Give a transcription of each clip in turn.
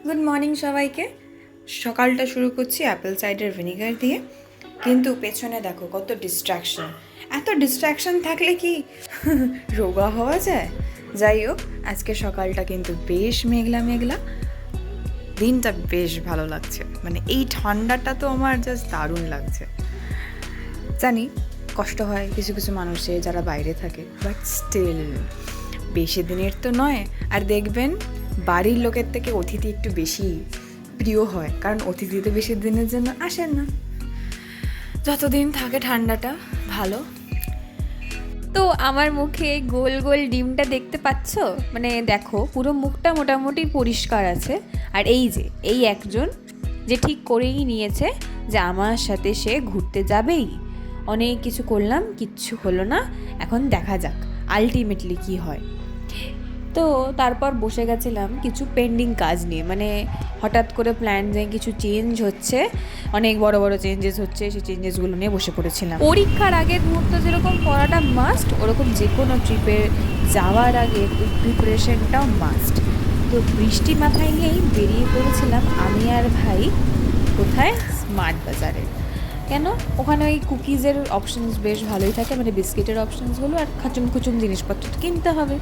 Good morning সবাইকে। সকালটা শুরু করছি অ্যাপেল সাইডার ভিনিগার দিয়ে, কিন্তু পেছনে দেখো কত ডিস্ট্র্যাকশন। এত ডিস্ট্র্যাকশন থাকলে কি রোগা হওয়া যায়? যাই হোক, আজকে সকালটা কিন্তু বেশ মেঘলা মেঘলা, দিনটা বেশ ভালো লাগছে। মানে এই ঠান্ডাটা তো আমার জাস্ট দারুণ লাগছে। জানি কষ্ট হয় কিছু কিছু মানুষের যারা বাইরে থাকে, বাট স্টিল বেশি দিনের তো নয়। আর দেখবেন বাড়ির লোকের থেকে অতিথি একটু বেশি প্রিয় হয়, কারণ অতিথি তো বেশি দিনের জন্য আসেন না। যতদিন থাকে ঠান্ডাটা ভালো। তো আমার মুখে গোল গোল ডিমটা দেখতে পাচ্ছ? মানে দেখো, পুরো মুখটা মোটামুটি পরিষ্কার আছে। আর এই একজন যে ঠিক করেই নিয়েছে যে আমার সাথে সে ঘুরতে যাবেই। অনেক কিছু করলাম, কিচ্ছু হলো না। এখন দেখা যাক আলটিমেটলি কি হয়। তো তারপর বসে গেছিলাম কিছু পেন্ডিং কাজ নিয়ে। মানে হঠাৎ করে প্ল্যান যে কিছু চেঞ্জ হচ্ছে, অনেক বড় বড় চেঞ্জেস হচ্ছে, সেই চেঞ্জেসগুলো নিয়ে বসে পড়েছিলাম। পরীক্ষার আগের মুহূর্ত যেরকম পড়াটা মাস্ট, ওরকম যে কোনো ট্রিপে যাওয়ার আগে ওই প্রিপারেশনটাও মাস্ট। তো বৃষ্টি মাথায় নিয়েই বেরিয়ে পড়েছিলাম আমি আর ভাই। কোথায়? স্মার্ট বাজারে। কেন? ওখানে ওই কুকিজের অপশানস বেশ ভালোই থাকে, মানে বিস্কিটের অপশানসগুলো, আর খাচুম খুচুম জিনিসপত্র কিনতে হবে।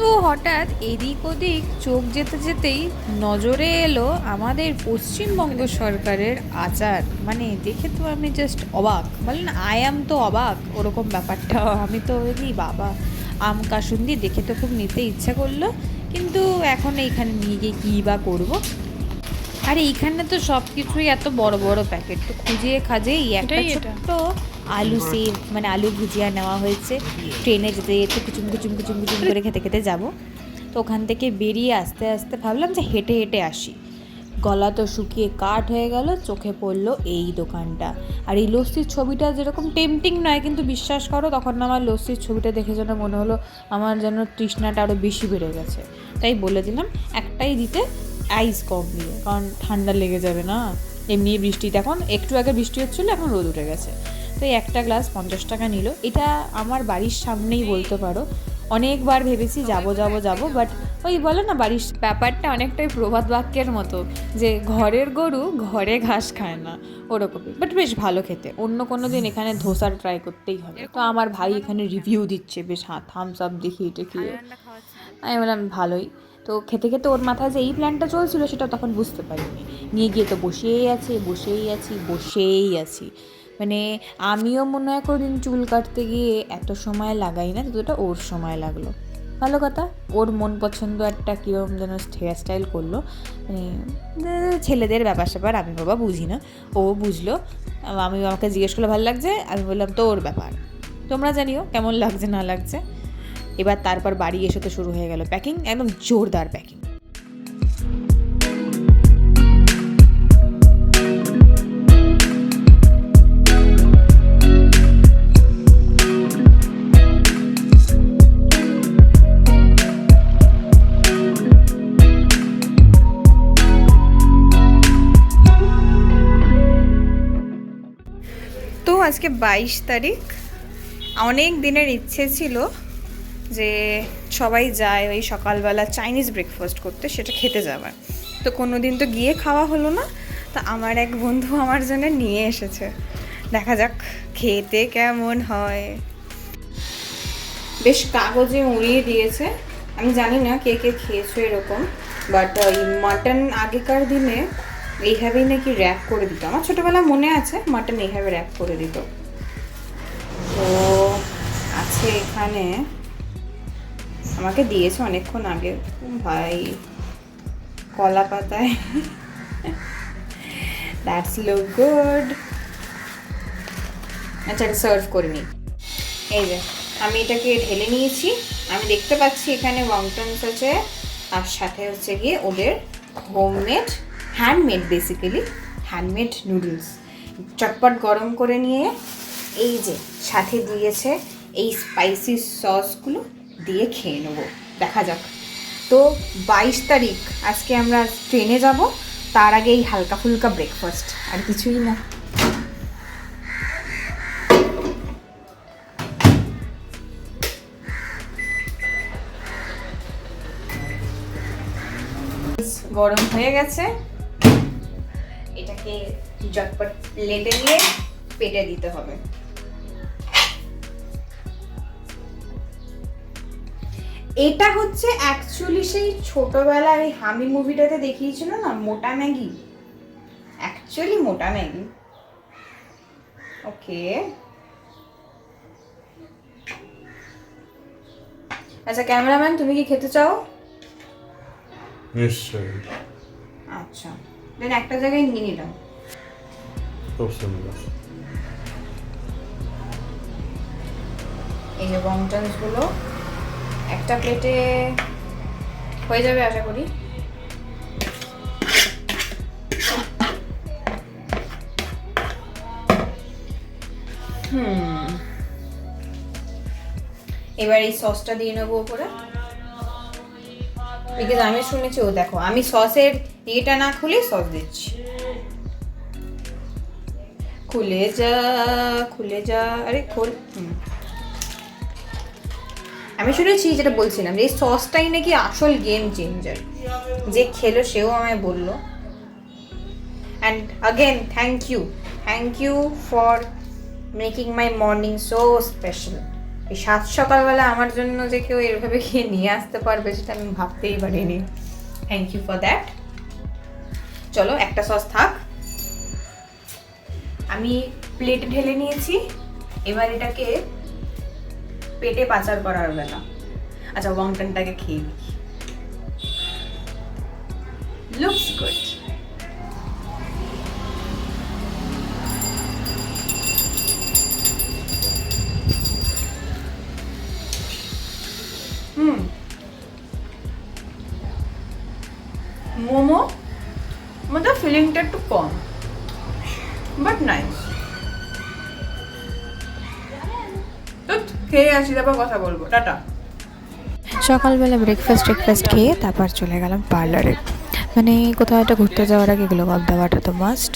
তো হঠাৎ এদিক ওদিক চোখ যেতে যেতেই নজরে এলো আমাদের পশ্চিমবঙ্গ সরকারের আচার। মানে দেখে তো আমি জাস্ট অবাক, বলেন আই অ্যাম তো অবাক, ওরকম ব্যাপারটা। আমি তো কি বাবা, আম কাসুন্দি দেখে তো খুব নিতে ইচ্ছা করলো, কিন্তু এখন এইখানে নিয়ে গিয়ে কী বা করবো। আর এইখানে তো সব কিছুই এত বড় বড় প্যাকেট, তো খুঁজে খাজেই একটা ছোট্ট আলু সেভ, মানে আলু ভুজিয়া নেওয়া হয়েছে। ট্রেনে যেতে যেতে কুচুম কুচুম কুচুম কুচুম করে খেতে খেতে যাবো। তো ওখান থেকে বেরিয়ে আস্তে আস্তে ভাবলাম যে হেঁটে হেঁটে আসি। গলা তো শুকিয়ে কাঠ হয়ে গেল, চোখে পড়লো এই দোকানটা। আর এই লস্যির ছবিটা যেরকম টেম্পটিং নয়, কিন্তু বিশ্বাস করো তখন আমার লস্যির ছবিটা দেখে যেন মনে হলো আমার যেন তৃষ্ণাটা আরও বেশি বেড়ে গেছে। তাই বলে দিলাম একটাই দিতে, আইস কম দিয়ে, কারণ ঠান্ডা লেগে যাবে না। এমনি বৃষ্টিতে, এখন একটু আগে বৃষ্টি হচ্ছিলো, এখন রোদ উঠে গেছে। তো এই একটা গ্লাস 50 টাকা নিল। এটা আমার বাড়ির সামনেই বলতে পারো। অনেকবার ভেবেছি যাবো যাবো যাবো, বাট ওই বলে না, বাড়ির ব্যাপারটা অনেকটাই প্রবাদ বাক্যের মতো, যে ঘরের গরু ঘরে ঘাস খায় না, ওরকমই। বাট বেশ ভালো খেতে। অন্য কোনো দিন এখানে ধোসার ট্রাই করতেই হবে। তো আমার ভাই এখানে রিভিউ দিচ্ছে বেশ, থামস আপ দেখিয়ে টেকিয়ে। আমি বললাম ভালোই। তো খেতে খেতে ওর মাথায় যে এই প্ল্যানটা চলছিল সেটা তখন বুঝতে পারিনি। নিয়ে গিয়ে তো বসেই আছি। মানে আমিও মনে হয় কোনোদিন চুল কাটতে গিয়ে এত সময় লাগাই না যতটা ওর সময় লাগলো। ভালো কথা, ওর মন পছন্দ একটা কীরকম যেন হেয়ার স্টাইল করলো। মানে ছেলেদের ব্যাপার স্যাপার আমি বাবা বুঝি না, ও বুঝলো। আমাকে জিজ্ঞেস করলে ভালো লাগছে, আমি বললাম তোর ব্যাপার, তোমরা জানিও কেমন লাগছে না লাগছে। এবার তারপর বাড়ি এসে তো শুরু হয়ে গেল প্যাকিং, একদম জোরদার প্যাকিং। তো আজকে 22 তারিখ। অনেক দিনের ইচ্ছে ছিল যে সবাই যায় ওই সকালবেলা চাইনিজ ব্রেকফাস্ট করতে, সেটা খেতে যাবার। তো কোনো দিন তো গিয়ে খাওয়া হলো না। তো আমার এক বন্ধু আমার জন্য নিয়ে এসেছে, দেখা যাক খেতে কেমন হয়। বেশ কাগজে মুড়িয়ে দিয়েছে। আমি জানি না কে কে খেয়েছো এরকম, বাট ওই মাটন আগেকার দিনে এইভাবেই নাকি র্যাপ করে দিত। আমার ছোটোবেলা মনে আছে মাটন এইভাবে র্যাপ করে দিত। তো আছে এখানে, আমাকে দিয়েছে অনেকক্ষণ আগে ভাই, কলা পাতায়। That's look good. আচ্ছা, সার্ভ করে নিই। এই যে আমি এটাকে ঢেলে নিয়েছি। আমি দেখতে পাচ্ছি এখানে ওয়ংটনস আছে, আর সাথে হচ্ছে গিয়ে ওদের homemade, handmade, basically handmade noodles. চটপট গরম করে নিয়ে এই যে সাথে দিয়েছে এই স্পাইসি সসগুলো দিয়ে খেয়ে নেবো, দেখা যাক। তো 22 তারিখ আজকে আমরা ট্রেনে যাব, তার আগে এই হালকা ফুলকা ব্রেকফাস্ট, আর কিছুই না। গরম হয়ে গেছে, এটাকে ঝটপট প্লেটে নিয়ে পেটে দিতে হবে। এটা হচ্ছে অ্যাকচুয়ালি সেই ছোটবেলার এই হামি মুভিটাতে দেখিয়েছিল না, মোটা ম্যাগি, অ্যাকচুয়ালি মোটা ম্যাগি। ওকে, আচ্ছা ক্যামেরাম্যান, তুমি কি খেতে চাও? নিশ্চয়ই। আচ্ছা, দেন একটা জায়গায় নিয়ে নিলাম। খুব সুন্দর। এই যে বংটনস গুলো একটা প্লেটে হয়ে যাবে আশা করি। এবার এই সসটা দিয়ে নেবো উপরে, বিকজ আমি শুনেছি, ও দেখো আমি সসের ইয়েটা না খুলে সস দিচ্ছি। খুলে যা, খুলে যা, আরে খোল। আমি শুনেছি, যেটা বলছিলাম, যে এই সসটাই নাকি আসল গেম চেঞ্জার, যে খেলো সেও আমায় বললো। And again thank you for making my morning so special. এই সাত সকালবেলা আমার জন্য যে কেউ এভাবে খেয়ে নিয়ে আসতে পারবে সেটা আমি ভাবতেই পারিনি। Thank you for that. চলো একটা সস থাক, আমি প্লেটে ঢেলে নিয়েছি। এবার এটাকে পেটে পাচার করার বেলা। আচ্ছা, ওয়াংটনটাকে খেয়ে দিই। Looks good. মোমো মধ্যে ফিলিংটা একটু কম, বাট নাইস। তো খেয়ে আসি, তারপর কথা বলবো। টাটা। সকালবেলা ব্রেকফাস্ট খেয়ে তারপর চলে গেলাম পার্লারে। মানে কোথাও একটা ঘুরতে যাওয়ার আগে গ্লো আপ দেওয়াটা তো মাস্ট।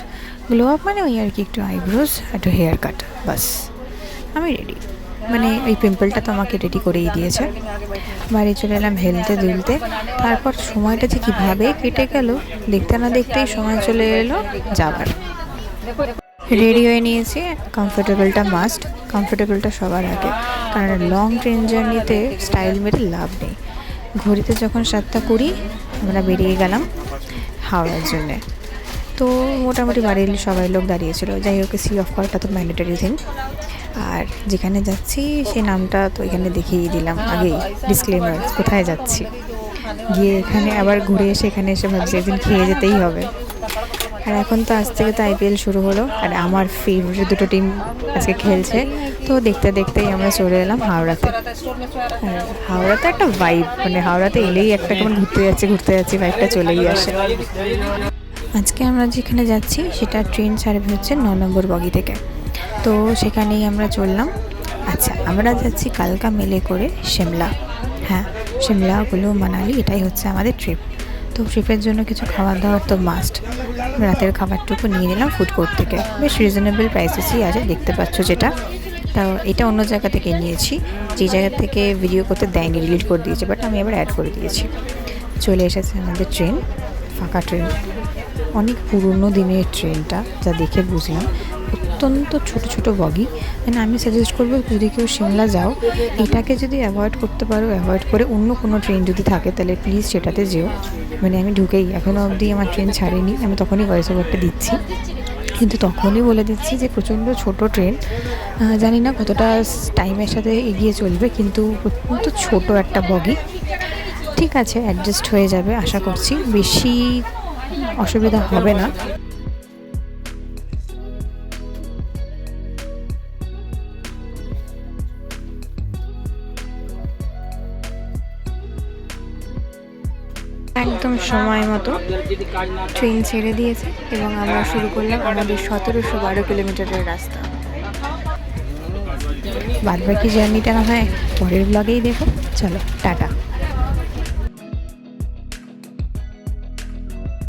গ্লো আপ মানে ওই আর কি, একটু আইব্রোস, একটু হেয়ার কাট, বাস আমি রেডি। মানে ওই পিম্পলটা তো আমাকে রেডি করেই দিয়েছে। বাড়ি চলে এলাম হেলতে দুলতে। তারপর সময়টা যে কীভাবে কেটে গেল, দেখতে না দেখতেই সময় চলে এলো যাবার। রেডি হয়ে নিয়েছি, কমফোর্টেবলটা মাস্ট, কমফোর্টেবলটা সবার আগে, কারণ লং ট্রেন জার্নিতে স্টাইল মেরে লাভ নেই। ঘড়িতে যখন 7:20 আমরা বেরিয়ে গেলাম হাওড়ার জন্যে। তো মোটামুটি বাড়ির সবাই লোক দাঁড়িয়েছিল। যাই হোক, সি অফ করাটা তো ম্যান্ডেটরি থিং। আর যেখানে যাচ্ছি সেই নামটা তো এখানে দেখিয়ে দিলাম আগেই, ডিসক্লেমার, কোথায় যাচ্ছি। গিয়ে এখানে আবার ঘুরে এসে এখানে এসে ভাবছি একদিন খেয়ে যেতেই হবে। আর এখন তো আজ থেকে তো আইপিএল শুরু হলো, আর আমার ফেভারিট দুটো টিম আজকে খেলছে। তো দেখতে দেখতেই আমরা চলে এলাম হাওড়াতে। আর হাওড়াতে একটা ভাইব, মানে হাওড়াতে এলেই একটা কেমন ঘুরতে যাচ্ছি ভাইবটা চলেই আসে। আজকে আমরা যেখানে যাচ্ছি সেটা ট্রেন ছাড়বে হচ্ছে 9 নম্বর বগি থেকে। তো সেখানেই আমরা চললাম। আচ্ছা, আমরা যাচ্ছি কালকা মেলে করে সিমলা। হ্যাঁ, সিমলা, কুলু, মানালি, এটাই হচ্ছে আমাদের ট্রিপ। তো ট্রিপের জন্য কিছু খাবার দাবার তো মাস্ট। রাতের খাবারটুকু নিয়ে নিলাম ফুড কোর্ট থেকে, বেশ রিজনেবল প্রাইসেসই আছে, দেখতে পাচ্ছ যেটা। তা এটা অন্য জায়গা থেকে নিয়েছি, যে জায়গা থেকে ভিডিও করতে দেয়নি, ডিলিট করে দিয়েছে, বাট আমি এবার অ্যাড করে দিয়েছি। চলে এসেছে আমাদের ট্রেন, ফাঁকা ট্রেন, অনেক পুরনো দিনের ট্রেনটা, যা দেখে বুঝলাম। অত্যন্ত ছোট ছোট বগি। মানে আমি সাজেস্ট করবো, যদি কেউ সিমলা যাও, এটাকে যদি অ্যাভয়েড করতে পারো, অ্যাভয়েড করে অন্য কোনো ট্রেন যদি থাকে তাহলে প্লিজ সেটাতে যেও। মানে আমি ঢুকেই, এখনও অবধি আমার ট্রেন ছাড়েনি, আমি তখনই ভয়েস ওভারটা দিচ্ছি, কিন্তু তখনই বলে দিচ্ছি যে প্রচণ্ড ছোট ট্রেন। জানি না কতটা টাইমের সাথে এগিয়ে চলবে, কিন্তু অত্যন্ত ছোট একটা বগি। ঠিক আছে, অ্যাডজাস্ট হয়ে যাবে আশা করছি, বেশি অসুবিধা হবে না। একদম সময় মতো ট্রেন ছেড়ে দিয়েছে এবং আমরা শুরু করলাম আমাদের 1712 কিলোমিটারের রাস্তা। বাদবাকি জার্নিটা না হয় পরের ব্লগেই দেখো। চলো, টাটা।